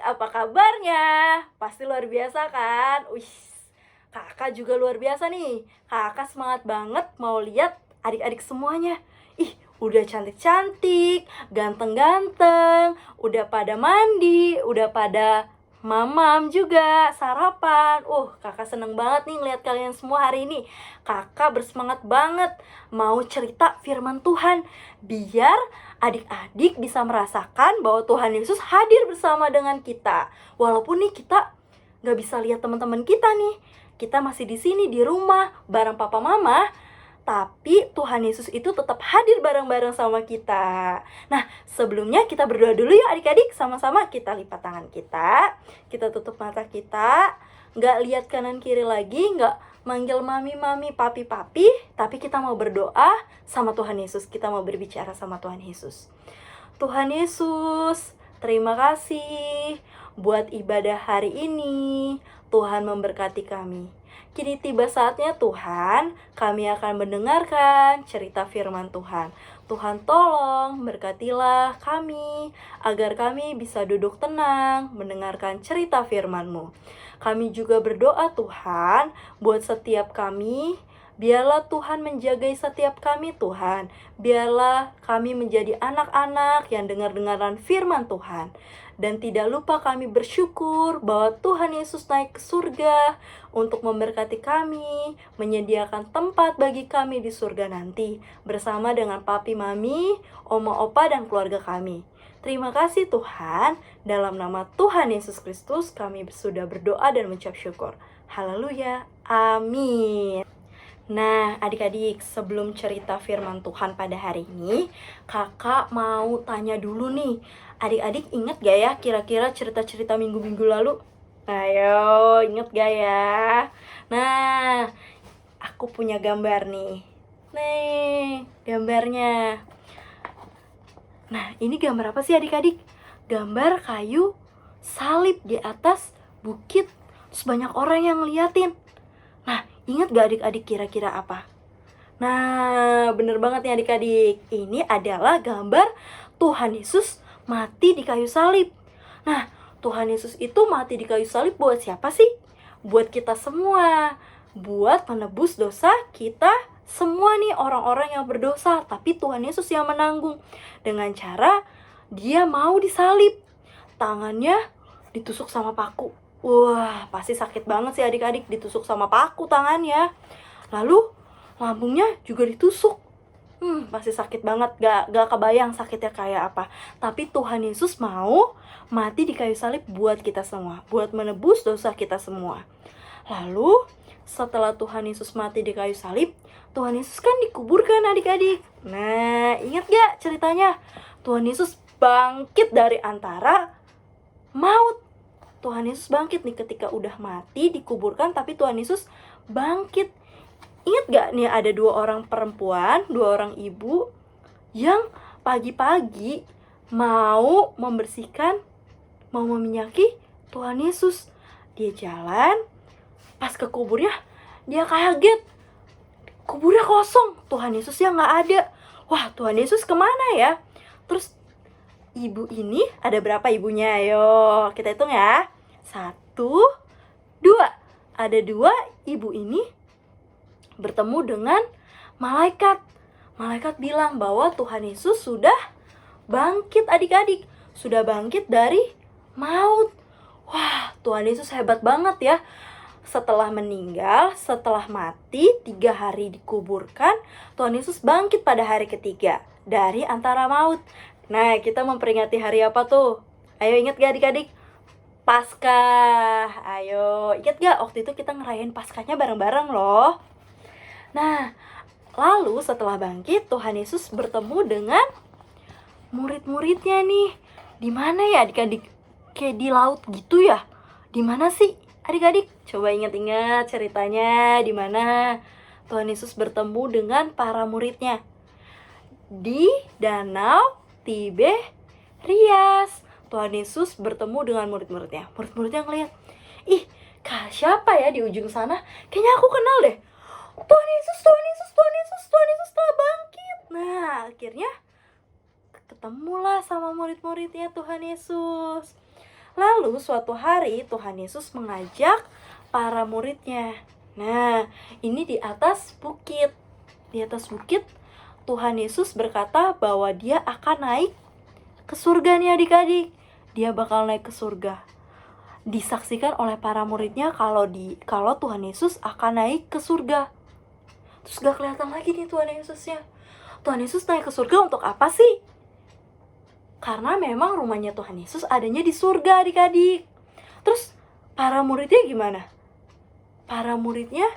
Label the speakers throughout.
Speaker 1: apa kabarnya? Pasti luar biasa kan? Wih, kakak juga luar biasa nih. Kakak semangat banget mau lihat adik-adik semuanya. Ih, udah cantik-cantik, ganteng-ganteng, udah pada mandi, udah pada mamam juga, sarapan. Kakak seneng banget nih ngeliat kalian semua hari ini. Kakak bersemangat banget mau cerita firman Tuhan, biar adik-adik bisa merasakan bahwa Tuhan Yesus hadir bersama dengan kita. Walaupun nih kita nggak bisa lihat teman-teman kita nih, kita masih di sini di rumah bareng papa mama, tapi Tuhan Yesus itu tetap hadir bareng-bareng sama kita. Nah, sebelumnya kita berdoa dulu ya adik-adik, sama-sama kita lipat tangan kita tutup mata kita, nggak lihat kanan kiri lagi, nggak manggil mami-mami, papi-papi, tapi kita mau berdoa sama Tuhan Yesus, kita mau berbicara sama Tuhan Yesus. Tuhan Yesus, terima kasih buat ibadah hari ini. Tuhan memberkati kami. Kini tiba saatnya Tuhan, kami akan mendengarkan cerita firman Tuhan. Tuhan tolong berkatilah kami, agar kami bisa duduk tenang mendengarkan cerita firman-Mu. Kami juga berdoa Tuhan, buat setiap kami, biarlah Tuhan menjagai setiap kami Tuhan. Biarlah kami menjadi anak-anak yang dengar-dengaran firman Tuhan. Dan tidak lupa kami bersyukur bahwa Tuhan Yesus naik ke surga untuk memberkati kami, menyediakan tempat bagi kami di surga nanti, bersama dengan papi, mami, oma, opa, dan keluarga kami. Terima kasih Tuhan, dalam nama Tuhan Yesus Kristus kami sudah berdoa dan mengucap syukur. Haleluya, amin. Nah, adik-adik, sebelum cerita firman Tuhan pada hari ini, kakak mau tanya dulu nih. Adik-adik inget gak ya kira-kira cerita-cerita minggu-minggu lalu? Ayo, inget gak ya? Nah, aku punya gambar nih. Nih, gambarnya. Nah, ini gambar apa sih adik-adik? Gambar kayu salib di atas bukit. Terus banyak orang yang ngeliatin. Nah, ingat gak adik-adik kira-kira apa? Nah, bener banget nih adik-adik. Ini adalah gambar Tuhan Yesus mati di kayu salib. Nah, Tuhan Yesus itu mati di kayu salib buat siapa sih? Buat kita semua. Buat menebus dosa kita semua nih, orang-orang yang berdosa. Tapi Tuhan Yesus yang menanggung. Dengan cara dia mau disalib. Tangannya ditusuk sama paku. Wah, pasti sakit banget sih adik-adik ditusuk sama paku tangannya. Lalu lambungnya juga ditusuk. Pasti sakit banget, gak kebayang sakitnya kayak apa. Tapi Tuhan Yesus mau mati di kayu salib buat kita semua, buat menebus dosa kita semua. Lalu setelah Tuhan Yesus mati di kayu salib, Tuhan Yesus kan dikuburkan adik-adik. Nah, ingat gak ceritanya? Tuhan Yesus bangkit dari antara maut. Tuhan Yesus bangkit nih ketika udah mati, dikuburkan, tapi Tuhan Yesus bangkit. Ingat gak nih ada 2 orang perempuan, 2 orang ibu yang pagi-pagi mau membersihkan, mau meminyaki Tuhan Yesus. Dia jalan, pas ke kuburnya dia kaget. Kuburnya kosong, Tuhan Yesus yang gak ada. Wah, Tuhan Yesus kemana ya? Terus ibu ini, ada berapa ibunya? Ayo, kita hitung ya. 1, 2. Ada 2 ibu ini bertemu dengan malaikat. Malaikat bilang bahwa Tuhan Yesus sudah bangkit adik-adik. Sudah bangkit dari maut. Wah, Tuhan Yesus hebat banget ya. Setelah meninggal, setelah mati, 3 hari dikuburkan, Tuhan Yesus bangkit pada hari ketiga dari antara maut. Nah, kita memperingati hari apa tuh? Ayo ingat gak adik-adik? Paskah. Ayo, ingat gak waktu itu kita ngerayain Paskahnya bareng-bareng loh. Nah, lalu setelah bangkit, Tuhan Yesus bertemu dengan murid-muridnya nih. Di mana ya adik-adik? Kayak di laut gitu ya? Di mana sih adik-adik? Coba ingat-ingat ceritanya di mana Tuhan Yesus bertemu dengan para muridnya. Di Danau Tiberias. Tuhan Yesus bertemu dengan murid-muridnya. Murid-muridnya ngeliat, ih, siapa ya di ujung sana? Kayaknya aku kenal deh. Tuhan Yesus telah bangkit. Nah, akhirnya ketemulah sama murid-muridnya Tuhan Yesus. Lalu suatu hari Tuhan Yesus mengajak para muridnya. Nah, ini di atas bukit. Di atas bukit, Tuhan Yesus berkata bahwa dia akan naik ke surga nih adik-adik. Dia bakal naik ke surga. Disaksikan oleh para muridnya kalau Tuhan Yesus akan naik ke surga. Terus gak kelihatan lagi nih Tuhan Yesusnya. Tuhan Yesus naik ke surga untuk apa sih? Karena memang rumahnya Tuhan Yesus adanya di surga adik-adik. Terus para muridnya gimana? Para muridnya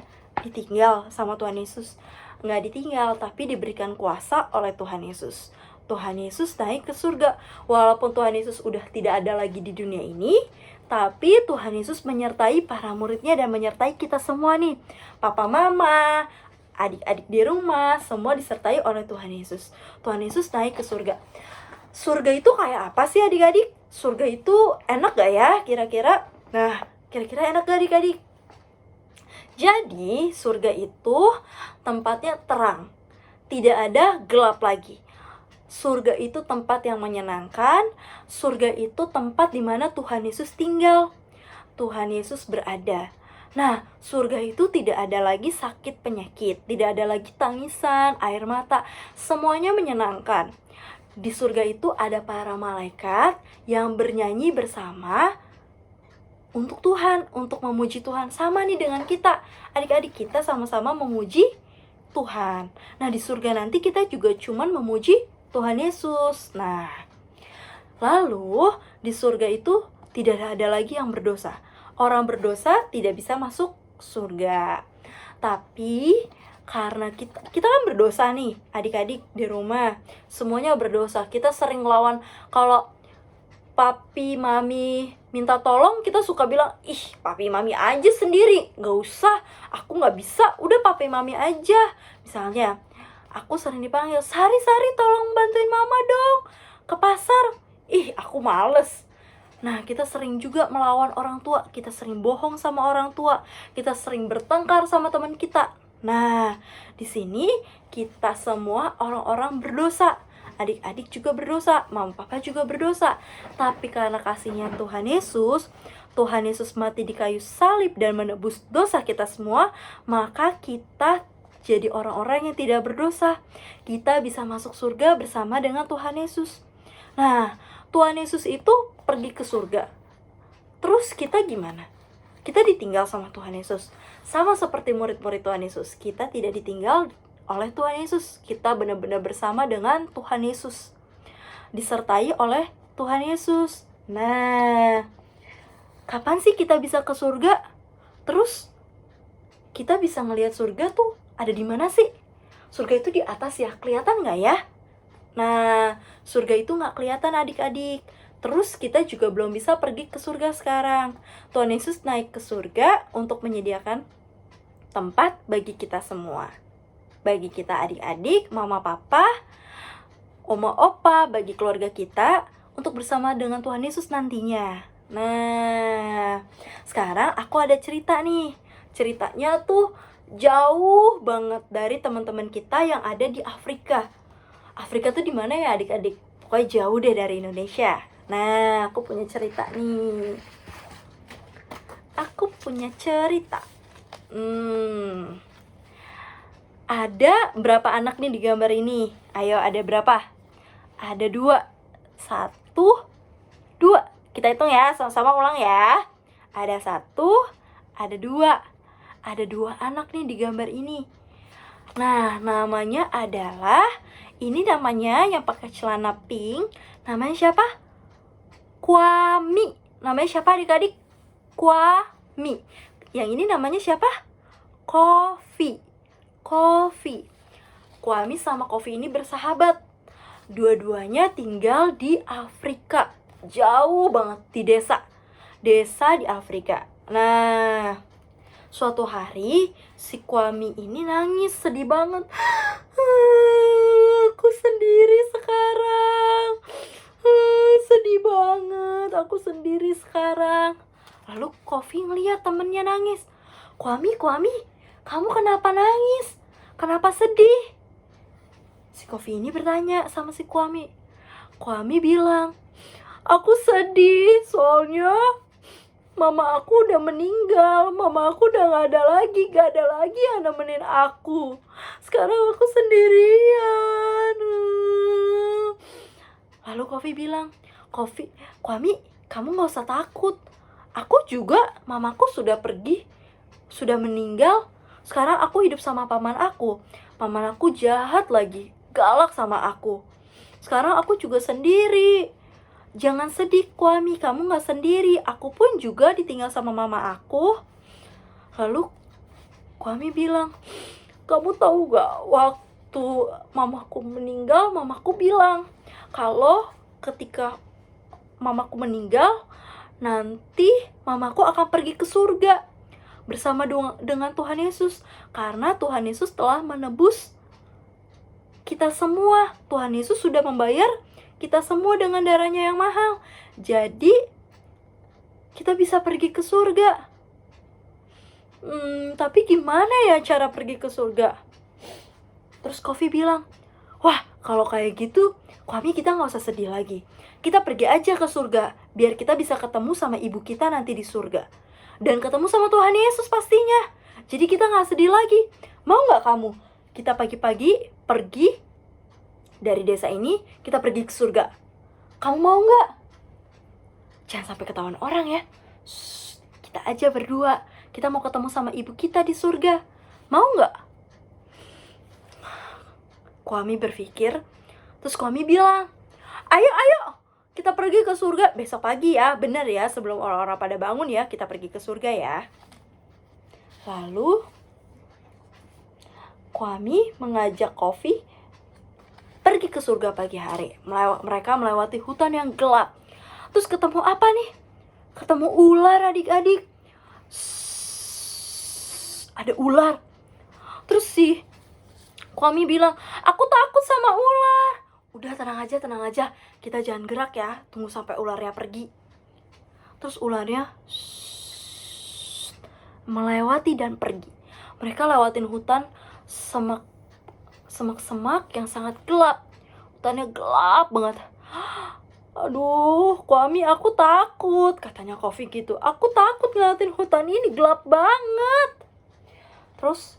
Speaker 1: ditinggal sama Tuhan Yesus. Nggak ditinggal, tapi diberikan kuasa oleh Tuhan Yesus. Tuhan Yesus naik ke surga. Walaupun Tuhan Yesus udah tidak ada lagi di dunia ini, tapi Tuhan Yesus menyertai para muridnya dan menyertai kita semua nih. Papa mama, adik-adik di rumah, semua disertai oleh Tuhan Yesus. Tuhan Yesus naik ke surga. Surga itu kayak apa sih adik-adik? Surga itu enak gak ya kira-kira? Nah, kira-kira enak gak adik-adik? Jadi, surga itu tempatnya terang. Tidak ada gelap lagi. Surga itu tempat yang menyenangkan. Surga itu tempat di mana Tuhan Yesus tinggal. Tuhan Yesus berada. Nah, surga itu tidak ada lagi sakit penyakit. Tidak ada lagi tangisan, air mata. Semuanya menyenangkan. Di surga itu ada para malaikat yang bernyanyi bersama untuk Tuhan, untuk memuji Tuhan. Sama nih dengan kita, adik-adik kita sama-sama memuji Tuhan. Nah, di surga nanti kita juga cuman memuji Tuhan Yesus. Nah, lalu di surga itu tidak ada lagi yang berdosa. Orang berdosa tidak bisa masuk surga. Tapi karena kita kan berdosa nih, adik-adik di rumah, semuanya berdosa. Kita sering ngelawan. Kalau papi mami minta tolong, kita suka bilang, ih papi mami aja sendiri, gak usah, aku gak bisa, udah papi mami aja. Misalnya aku sering dipanggil, Sari tolong bantuin mama dong ke pasar. Ih aku males. Nah, kita sering juga melawan orang tua. Kita sering bohong sama orang tua. Kita sering bertengkar sama teman kita. Nah, di sini kita semua orang-orang berdosa. Adik-adik juga berdosa, mama papa juga berdosa. Tapi karena kasihnya Tuhan Yesus mati di kayu salib dan menebus dosa kita semua, maka kita jadi orang-orang yang tidak berdosa. Kita bisa masuk surga bersama dengan Tuhan Yesus. Nah, Tuhan Yesus itu pergi ke surga. Terus kita gimana? Kita ditinggal sama Tuhan Yesus. Sama seperti murid-murid Tuhan Yesus, kita tidak ditinggal oleh Tuhan Yesus. Kita benar-benar bersama dengan Tuhan Yesus, disertai oleh Tuhan Yesus. Nah, kapan sih kita bisa ke surga? Terus kita bisa ngelihat surga tuh ada di mana sih? Surga itu di atas ya, kelihatan nggak ya? Nah, surga itu nggak kelihatan adik-adik. Terus kita juga belum bisa pergi ke surga sekarang. Tuhan Yesus naik ke surga untuk menyediakan tempat bagi kita semua. Bagi kita adik-adik, mama papa, oma opa, bagi keluarga kita untuk bersama dengan Tuhan Yesus nantinya. Nah, sekarang aku ada cerita nih. Ceritanya tuh jauh banget dari teman-teman kita yang ada di Afrika. Afrika tuh di mana ya adik-adik? Pokoknya jauh deh dari Indonesia. Nah, aku punya cerita nih. Aku punya cerita. Ada berapa anak nih di gambar ini? Ayo, ada berapa? Ada 2. 1, 2. Kita hitung ya, sama-sama ulang ya. Ada 1, ada 2. Ada 2 anak nih di gambar ini. Nah, namanya adalah, ini namanya yang pakai celana pink, namanya siapa? Kwame. Namanya siapa adik-adik? Kwame. Yang ini namanya siapa? Kofi. Kwame sama Kofi ini bersahabat. Dua-duanya tinggal di Afrika. Jauh banget, di desa di Afrika. Nah, suatu hari si Kwame ini nangis, sedih banget. Aku sendiri sekarang. Sedih banget, aku sendiri sekarang. Lalu Kofi ngeliat temennya nangis. Kwame, kamu kenapa nangis? Kenapa sedih? Si Kofi ini bertanya sama si Kwame. Kwame bilang, aku sedih Soalnya mama aku udah meninggal, mama aku udah gak ada lagi yang nemenin aku. Sekarang aku sendirian. Lalu Kofi bilang, Kwami, kamu gak usah takut. Aku juga, mamaku sudah pergi, sudah meninggal. Sekarang aku hidup sama paman aku. Paman aku jahat lagi, galak sama aku. Sekarang aku juga sendiri. Jangan sedih, Kwami, kamu gak sendiri. Aku pun juga ditinggal sama mama aku. Lalu Kwami bilang, kamu tahu gak, waktu mamaku meninggal, mamaku bilang kalau ketika mamaku meninggal, nanti mamaku akan pergi ke surga bersama dengan Tuhan Yesus. Karena Tuhan Yesus telah menebus kita semua. Tuhan Yesus sudah membayar kita semua dengan darahnya yang mahal. Jadi kita bisa pergi ke surga. Tapi gimana ya cara pergi ke surga? Terus Kofi bilang, wah kalau kayak gitu, Kwami kita gak usah sedih lagi. Kita pergi aja ke surga, biar kita bisa ketemu sama ibu kita nanti di surga. Dan ketemu sama Tuhan Yesus pastinya. Jadi kita gak sedih lagi. Mau gak kamu? Kita pagi-pagi pergi dari desa ini, kita pergi ke surga. Kamu mau gak? Jangan sampai ketahuan orang ya. Shh, kita aja berdua. Kita mau ketemu sama ibu kita di surga. Mau gak? Kwami berpikir. Terus Kwami bilang, ayo, kita pergi ke surga besok pagi ya. Bener ya, sebelum orang-orang pada bangun ya, kita pergi ke surga ya. Lalu Kwami mengajak Kofi pergi ke surga pagi hari. Mereka melewati hutan yang gelap. Terus ketemu apa nih? Ketemu ular, adik-adik. Ada ular. Terus si Kwami bilang, aku takut sama ular. Udah tenang aja. Kita jangan gerak ya. Tunggu sampai ularnya pergi. Terus ularnya melewati dan pergi. Mereka lewatin hutan semak-semak yang sangat gelap. Hutannya gelap banget. Aduh, Kwami aku takut. Katanya Kofi gitu. Aku takut ngeliatin hutan ini, gelap banget. Terus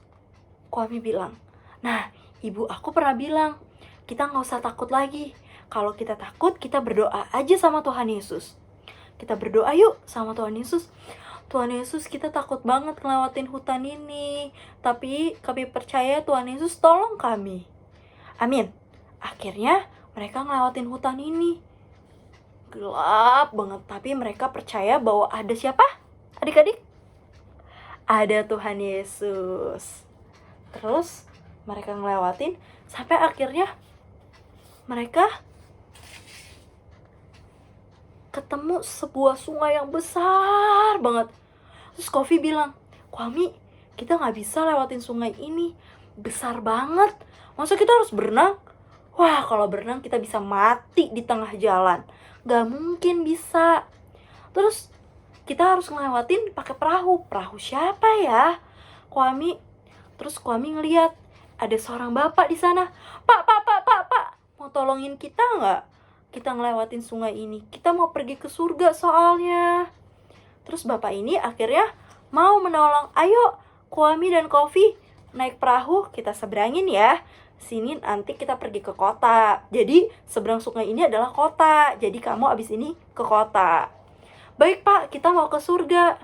Speaker 1: Kwami bilang, nah ibu aku pernah bilang, kita gak usah takut lagi. Kalau kita takut, kita berdoa aja sama Tuhan Yesus. Kita berdoa yuk sama Tuhan Yesus. Tuhan Yesus, kita takut banget ngelewatin hutan ini. Tapi kami percaya Tuhan Yesus tolong kami. Amin. Akhirnya mereka ngelewatin hutan ini. Gelap banget. Tapi mereka percaya bahwa ada siapa? Adik-adik? Ada Tuhan Yesus. Terus mereka ngelewatin sampai akhirnya mereka ketemu sebuah sungai yang besar banget. Terus Kofi bilang, Kwami, kita gak bisa lewatin sungai ini, besar banget. Masa kita harus berenang? Wah, kalau berenang kita bisa mati di tengah jalan. Gak mungkin bisa. Terus kita harus ngelewatin pakai perahu. Perahu siapa ya? Kwami. Terus Kwami ngeliat ada seorang bapak di sana. Pak, mau tolongin kita nggak? Kita ngelewatin sungai ini. Kita mau pergi ke surga soalnya. Terus bapak ini akhirnya mau menolong. Ayo, Kwami dan Kofi naik perahu, kita seberangin ya. Sini nanti kita pergi ke kota. Jadi seberang sungai ini adalah kota. Jadi kamu abis ini ke kota. Baik Pak, kita mau ke surga.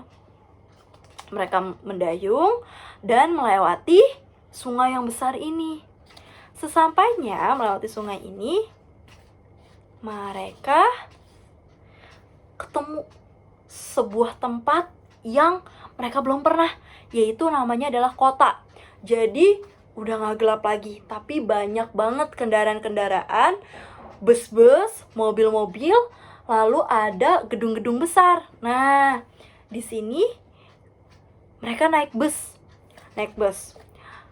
Speaker 1: Mereka mendayung dan melewati sungai yang besar ini. Sesampainya melewati sungai ini, mereka ketemu sebuah tempat yang mereka belum pernah, yaitu namanya adalah kota. Jadi udah gak gelap lagi, tapi banyak banget kendaraan-kendaraan, bus-bus, mobil-mobil, lalu ada gedung-gedung besar. Nah, di sini mereka naik bus.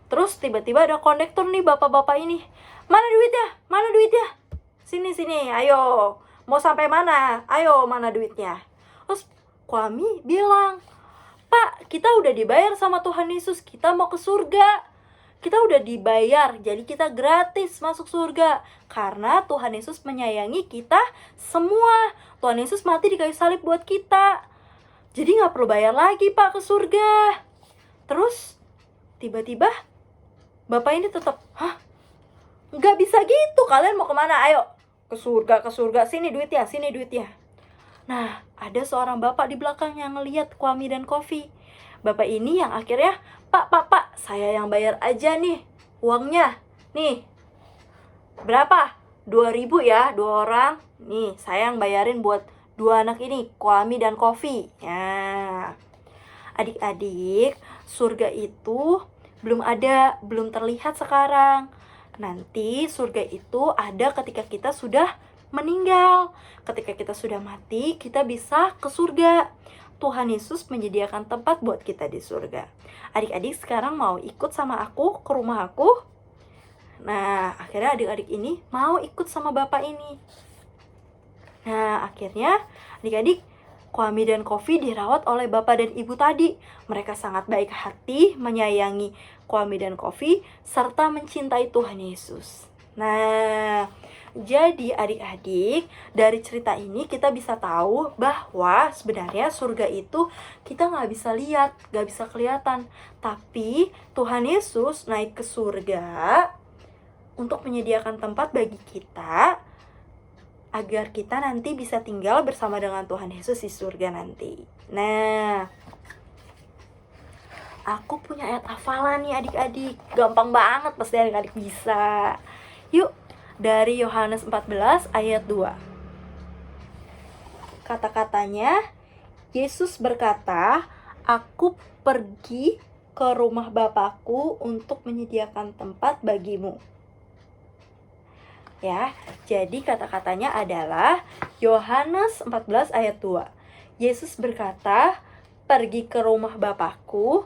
Speaker 1: Terus tiba-tiba ada kondektur nih, bapak-bapak ini. Mana duitnya? Sini, ayo. Mau sampai mana? Ayo, mana duitnya? Terus Kwami bilang, Pak, kita udah dibayar sama Tuhan Yesus. Kita mau ke surga. kita udah dibayar, jadi kita gratis masuk surga. Karena Tuhan Yesus menyayangi kita semua. Tuhan Yesus mati di kayu salib buat kita. Jadi gak perlu bayar lagi Pak ke surga. Terus tiba-tiba Bapak ini tetap, gak bisa gitu, kalian mau kemana? Ayo, ke surga, sini duitnya. Nah, ada seorang bapak di belakang yang ngeliat Kwame dan Kofi. Bapak ini yang akhirnya, Pak, saya yang bayar aja nih uangnya. Nih, berapa? 2.000 ya, 2 orang. Nih, saya yang bayarin buat 2 anak ini, Kwame dan Kofi. Ya, adik-adik, surga itu belum terlihat sekarang. Nanti surga itu ada ketika kita sudah meninggal. Ketika kita sudah mati, kita bisa ke surga. Tuhan Yesus menyediakan tempat buat kita di surga. Adik-adik sekarang mau ikut sama aku ke rumah aku? Nah, akhirnya adik-adik ini mau ikut sama bapak ini. Nah, akhirnya adik-adik, Kwame dan Kofi dirawat oleh bapak dan ibu tadi. Mereka sangat baik hati, menyayangi Kwame dan Kofi, serta mencintai Tuhan Yesus. Nah, jadi adik-adik, dari cerita ini kita bisa tahu bahwa sebenarnya surga itu kita nggak bisa lihat, nggak bisa kelihatan. Tapi Tuhan Yesus naik ke surga untuk menyediakan tempat bagi kita, agar kita nanti bisa tinggal bersama dengan Tuhan Yesus di surga nanti. Nah, aku punya ayat hafalan nih adik-adik. Gampang banget pasti adik-adik bisa. Yuk, dari Yohanes 14 ayat 2. Kata-katanya, Yesus berkata, "Aku pergi ke rumah Bapakku untuk menyediakan tempat bagimu." Ya, jadi kata-katanya adalah Yohanes 14 ayat 2. Yesus berkata, "Pergi ke rumah Bapakku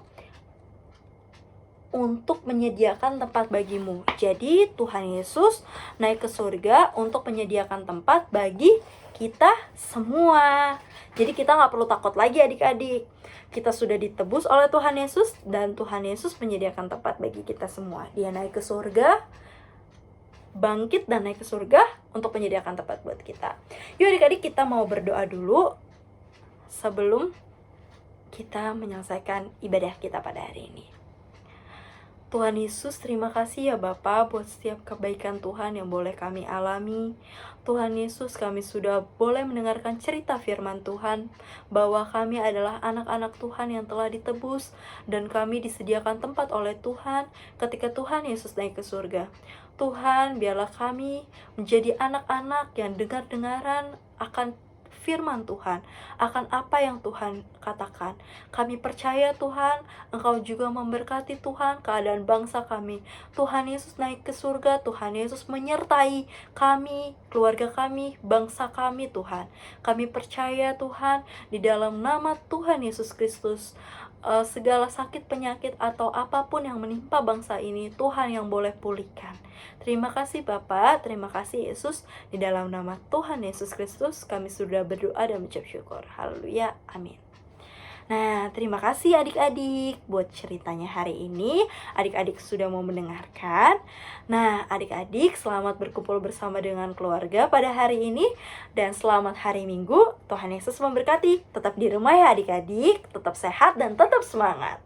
Speaker 1: untuk menyediakan tempat bagimu." Jadi Tuhan Yesus naik ke surga untuk menyediakan tempat bagi kita semua. Jadi kita gak perlu takut lagi adik-adik. Kita sudah ditebus oleh Tuhan Yesus, dan Tuhan Yesus menyediakan tempat bagi kita semua. Dia naik ke surga, bangkit dan naik ke surga untuk menyediakan tempat buat kita. Yuk adik-adik, kita mau berdoa dulu sebelum kita menyelesaikan ibadah kita pada hari ini. Tuhan Yesus, terima kasih ya Bapa buat setiap kebaikan Tuhan yang boleh kami alami. Tuhan Yesus, kami sudah boleh mendengarkan cerita firman Tuhan, bahwa kami adalah anak-anak Tuhan yang telah ditebus, dan kami disediakan tempat oleh Tuhan ketika Tuhan Yesus naik ke surga. Tuhan, biarlah kami menjadi anak-anak yang dengar-dengaran akan firman Tuhan, akan apa yang Tuhan katakan. Kami percaya Tuhan, Engkau juga memberkati Tuhan keadaan bangsa kami. Tuhan Yesus naik ke surga, Tuhan Yesus menyertai kami, keluarga kami, bangsa kami Tuhan. Kami percaya Tuhan, di dalam nama Tuhan Yesus Kristus, segala sakit, penyakit, atau apapun yang menimpa bangsa ini, Tuhan yang boleh pulihkan. Terima kasih Bapa, terima kasih Yesus. Di dalam nama Tuhan Yesus Kristus, kami sudah berdoa dan mengucap syukur. Haleluya, amin. Nah, terima kasih adik-adik buat ceritanya hari ini. Adik-adik sudah mau mendengarkan. Nah, adik-adik selamat berkumpul bersama dengan keluarga pada hari ini. Dan selamat hari Minggu. Tuhan Yesus memberkati. Tetap di rumah ya adik-adik. Tetap sehat dan tetap semangat.